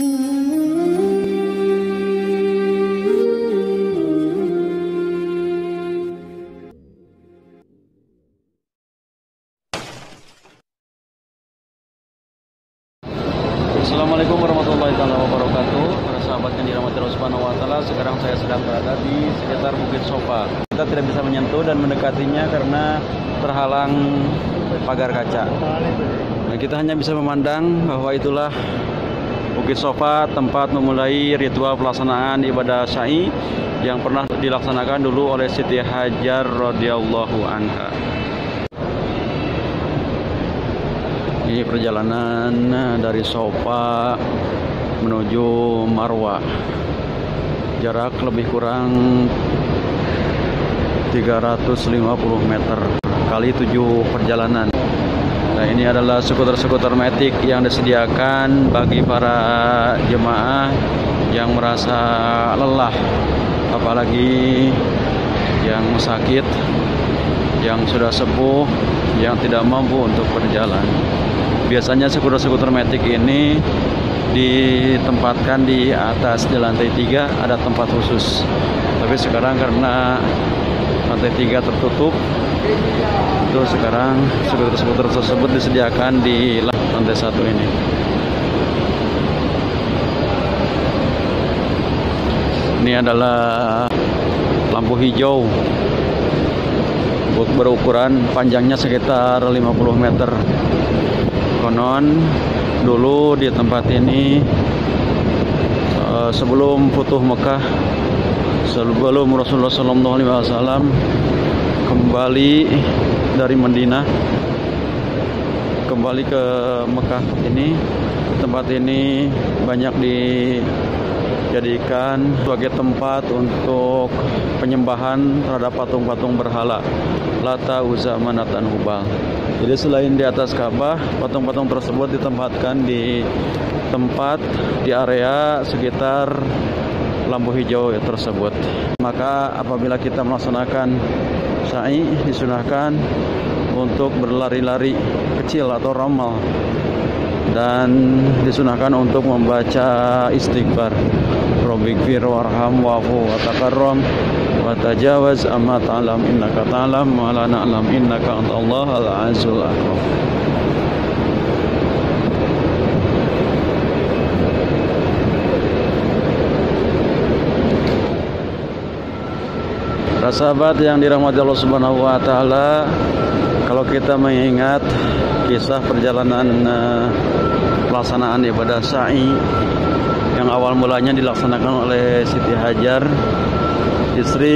Assalamualaikum warahmatullahi wabarakatuh. Para sahabat yang dirahmati Allah Subhanahu wa taala, sekarang saya sedang berada di sekitar Bukit Sofa. Kita tidak bisa menyentuh dan mendekatinya karena terhalang pagar kaca. Nah, kita hanya bisa memandang bahwa itulah Bukit Sofa, tempat memulai ritual pelaksanaan ibadah syai yang pernah dilaksanakan dulu oleh Siti Hajar radhiyallahu anha. Ini perjalanan dari Sofa menuju Marwah. Jarak lebih kurang 350 meter kali 7 perjalanan. Nah, ini adalah skuter-skuter matic yang disediakan bagi para jemaah yang merasa lelah, apalagi yang sakit, yang sudah sepuh, yang tidak mampu untuk berjalan. Biasanya skuter-skuter matic ini ditempatkan di atas, di lantai 3 ada tempat khusus. Tapi sekarang karena lantai 3 tertutup, itu sekarang skuter-skuter tersebut disediakan di lantai 1 ini. Ini adalah lampu hijau berukuran panjangnya sekitar 50 meter. Konon dulu di tempat ini sebelum Futuh Mekah, sebelum Rasulullah SAW kembali dari Madinah kembali ke Mekah ini, tempat ini banyak dijadikan sebagai tempat untuk penyembahan terhadap patung-patung berhala Lata, Uzza, Manat, dan Hubal. Jadi selain di atas Ka'bah, patung-patung tersebut ditempatkan di tempat di area sekitar lampu hijau tersebut. Maka apabila kita melaksanakan sa'i, disunahkan untuk berlari-lari kecil atau ramal, dan disunahkan untuk membaca istighfar. Rabbighfir warham wa'fu wa takarram wa tajawaz amma ta'lam innaka ta'lam wa la na'lam innaka antallahal azizul akram. Para sahabat yang dirahmati Allah Subhanahu wa taala, kalau kita mengingat kisah perjalanan pelaksanaan ibadah sa'i yang awal mulanya dilaksanakan oleh Siti Hajar, istri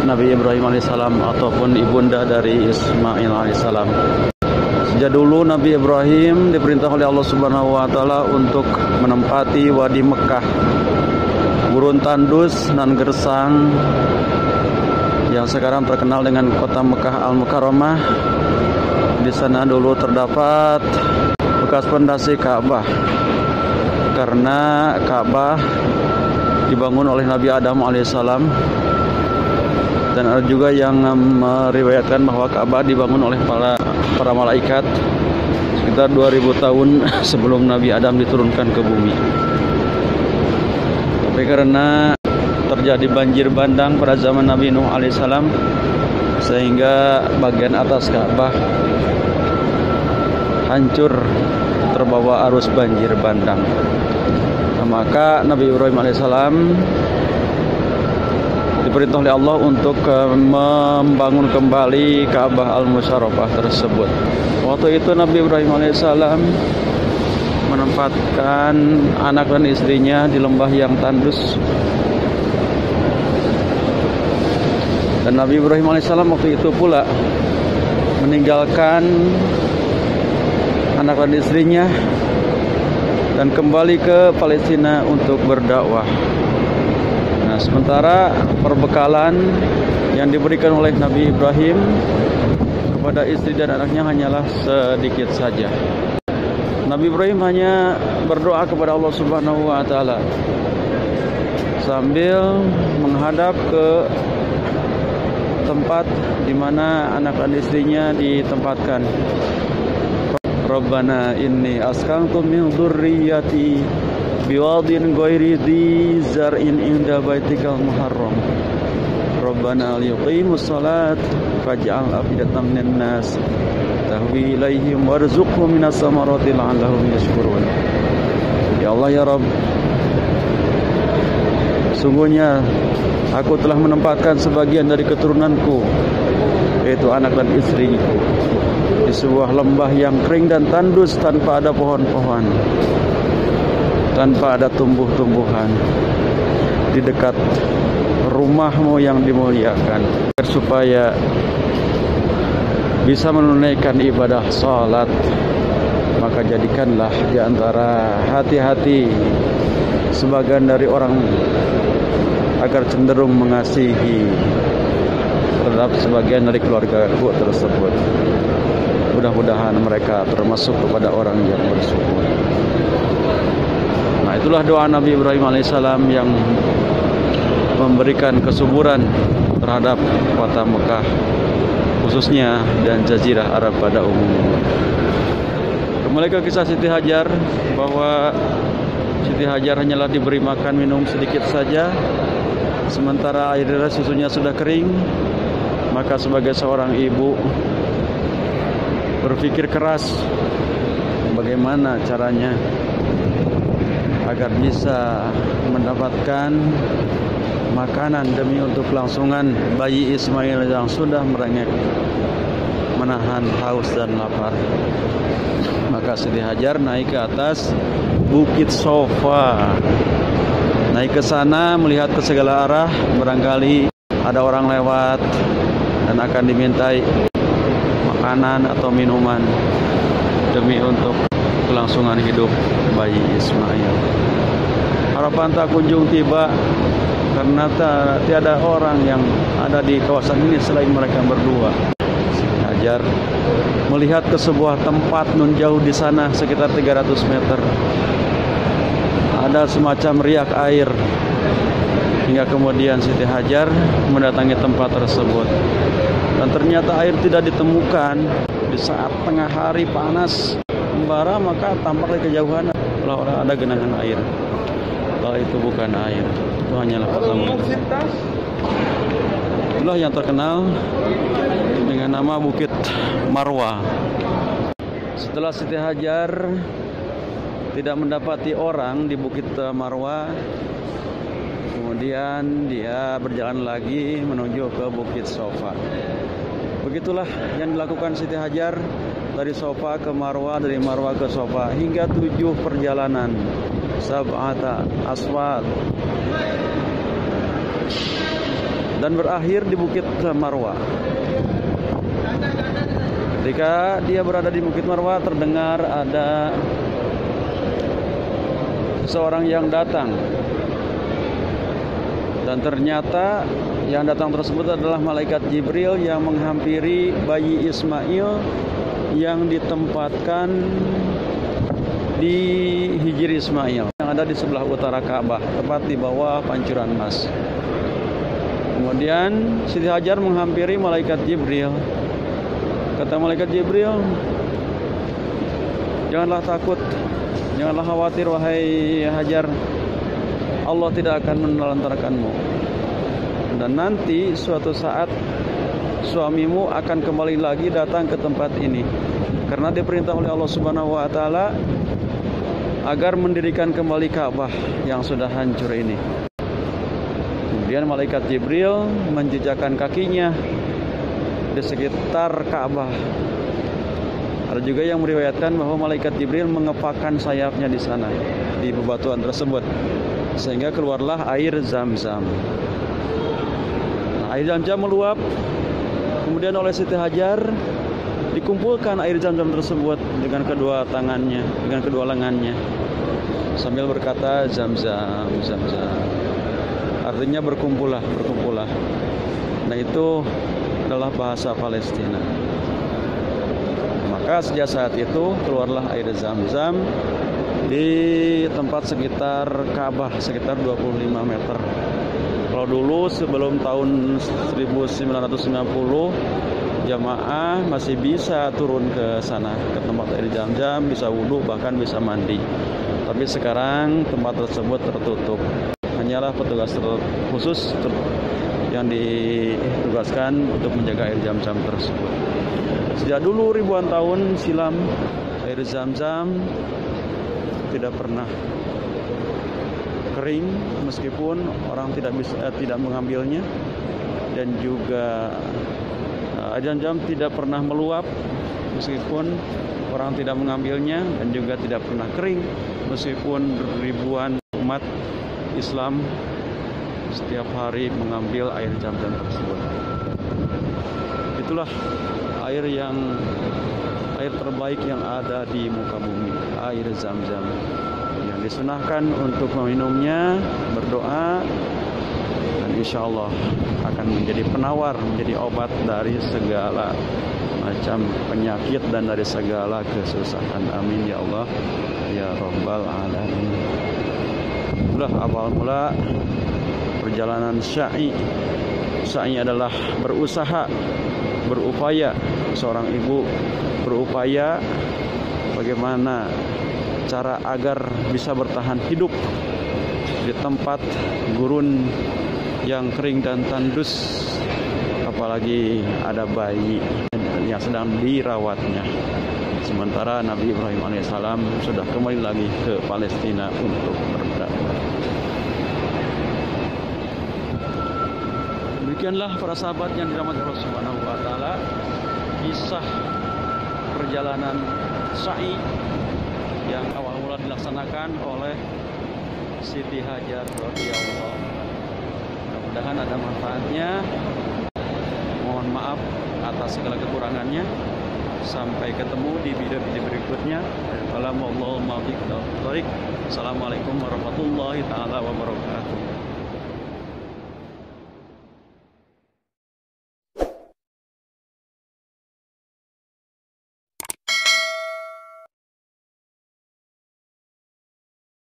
Nabi Ibrahim alaihissalam ataupun ibunda dari Ismail alaihissalam. Sejak dulu Nabi Ibrahim diperintah oleh Allah Subhanahu wa taala untuk menempati Wadi Mekah, gurun tandus nan gersang yang sekarang terkenal dengan kota Mekah Al-Mukarramah. Di sana dulu terdapat bekas pondasi Ka'bah, karena Ka'bah dibangun oleh Nabi Adam alaihissalam, dan ada juga yang meriwayatkan bahwa Ka'bah dibangun oleh para malaikat sekitar 2000 tahun sebelum Nabi Adam diturunkan ke bumi. Tapi karena terjadi banjir bandang pada zaman Nabi Nuh alaihissalam, sehingga bagian atas Ka'bah hancur terbawa arus banjir bandang. Nah, maka Nabi Ibrahim alaihissalam diperintah oleh Allah untuk membangun kembali Ka'bah Al-Musyarrafah tersebut. Waktu itu Nabi Ibrahim alaihissalam menempatkan anak dan istrinya di lembah yang tandus. Dan Nabi Ibrahim alaihissalam waktu itu pula meninggalkan anak dan istrinya dan kembali ke Palestina untuk berdakwah. Nah, sementara perbekalan yang diberikan oleh Nabi Ibrahim kepada istri dan anaknya hanyalah sedikit saja. Nabi Ibrahim hanya berdoa kepada Allah Subhanahu wa taala sambil menghadap ke tempat di mana anak dan istrinya ditempatkan. Rabbana inni askantu min dzurriyyati biwadin ghairi dhi zar'in inda baitikal muharram. Rabbana liyuqimus salat faj'al afidatan minan nas tahwi ilaihim warzuqhum minas samarati la'allahum yashkurun. Ya Allah ya Rabb, sungguhnya aku telah menempatkan sebagian dari keturunanku, yaitu anak dan istriku, di sebuah lembah yang kering dan tandus, tanpa ada pohon-pohon, tanpa ada tumbuh-tumbuhan, di dekat rumahmu yang dimuliakan, supaya bisa menunaikan ibadah salat. Maka jadikanlah di antara hati-hati sebagian dari orang agar cenderung mengasihi terhadap sebagian dari keluargaku tersebut. Mudah-mudahan mereka termasuk kepada orang yang bersyukur. Nah, itulah doa Nabi Ibrahim alaihissalam yang memberikan kesuburan terhadap kota Mekah khususnya dan Jazirah Arab pada umumnya. Kembali ke kisah Siti Hajar, bahwa Siti Hajar hanyalah diberi makan minum sedikit saja, sementara air susunya sudah kering. Maka sebagai seorang ibu berpikir keras bagaimana caranya agar bisa mendapatkan makanan demi untuk kelangsungan bayi Ismail yang sudah merengek, menahan haus dan lapar. Maka Siti Hajar naik ke atas Bukit Sofa, naik ke sana melihat ke segala arah, barangkali ada orang lewat dan akan dimintai makanan atau minuman demi untuk kelangsungan hidup bayi Ismail. Harapan tak kunjung tiba karena tiada orang yang ada di kawasan ini selain mereka berdua. Siti Hajar melihat ke sebuah tempat nun jauh di sana sekitar 300 meter. Ada semacam riak air. Hingga kemudian Siti Hajar mendatangi tempat tersebut. Dan ternyata air tidak ditemukan. Di saat tengah hari panas membara, maka tampak di kejauhan seolah-olah ada genangan air. Kalau itu bukan air, itu hanyalah pertemuan. Itulah yang terkenal dengan nama Bukit Marwah. Setelah Siti Hajar tidak mendapati orang di Bukit Marwah, kemudian dia berjalan lagi menuju ke Bukit Sofa. Begitulah yang dilakukan Siti Hajar dari Sofa ke Marwah, dari Marwah ke Sofa, hingga 7 perjalanan, sab'ata aswad, dan berakhir di Bukit Marwah. Ketika dia berada di Bukit Marwah, terdengar ada seorang yang datang. Dan ternyata yang datang tersebut adalah malaikat Jibril yang menghampiri bayi Ismail yang ditempatkan di Hijri Ismail yang ada di sebelah utara Ka'bah, tepat di bawah pancuran emas. Kemudian Siti Hajar menghampiri malaikat Jibril. Kata malaikat Jibril, janganlah takut, janganlah khawatir wahai Hajar, Allah tidak akan menelantarkanmu. Dan nanti suatu saat suamimu akan kembali lagi datang ke tempat ini, karena diperintah oleh Allah Subhanahu wa taala agar mendirikan kembali Ka'bah yang sudah hancur ini. Kemudian malaikat Jibril menjejakkan kakinya di sekitar Ka'bah. Ada juga yang meriwayatkan bahwa malaikat Jibril mengepakkan sayapnya di sana, di bebatuan tersebut, sehingga keluarlah air Zam-Zam. Air Zam-Zam meluap. Kemudian oleh Siti Hajar dikumpulkan air Zam-Zam tersebut dengan kedua tangannya, dengan kedua lengannya, sambil berkata Zam-Zam, Zam-Zam. Artinya berkumpullah, berkumpullah. Nah, itu adalah bahasa Palestina. Maka sejak saat itu keluarlah air Zam-Zam di tempat sekitar Ka'bah, sekitar 25 meter. Kalau dulu sebelum tahun 1990 jamaah masih bisa turun ke sana, ke tempat air Zam-Zam, bisa wudhu, bahkan bisa mandi. Tapi sekarang tempat tersebut tertutup. Hanyalah petugas khusus yang ditugaskan untuk menjaga air Zam-Zam tersebut. Sejak dulu ribuan tahun silam, air Zam-Zam tidak pernah kering meskipun orang tidak mengambilnya, dan juga air Zam-Zam tidak pernah meluap meskipun orang tidak mengambilnya, dan juga tidak pernah kering meskipun ribuan umat Islam setiap hari mengambil air Zam-Zam tersebut. Itulah air terbaik yang ada di muka bumi, air Zam-Zam, yang disunahkan untuk meminumnya, berdoa, dan insya Allah akan menjadi penawar, menjadi obat dari segala macam penyakit dan dari segala kesusahan. Amin ya Allah ya Rabbal Alamin. Itulah awal mula perjalanan syai. Syai adalah berusaha, berupaya. Seorang ibu berupaya bagaimana cara agar bisa bertahan hidup di tempat gurun yang kering dan tandus, apalagi ada bayi yang sedang dirawatnya. Sementara Nabi Ibrahim alaihissalam sudah kembali lagi ke Palestina untuk berdakwah. Demikianlah para sahabat yang dirahmati Allah Subhanahu wa taala, kisah perjalanan sa'i yang awal mula dilaksanakan oleh Siti Hajar radhiyallahu. Mudah-mudahan ada manfaatnya. Mohon maaf atas segala kekurangannya. Sampai ketemu di video-video berikutnya. Assalamualaikum warahmatullahi wabarakatuh.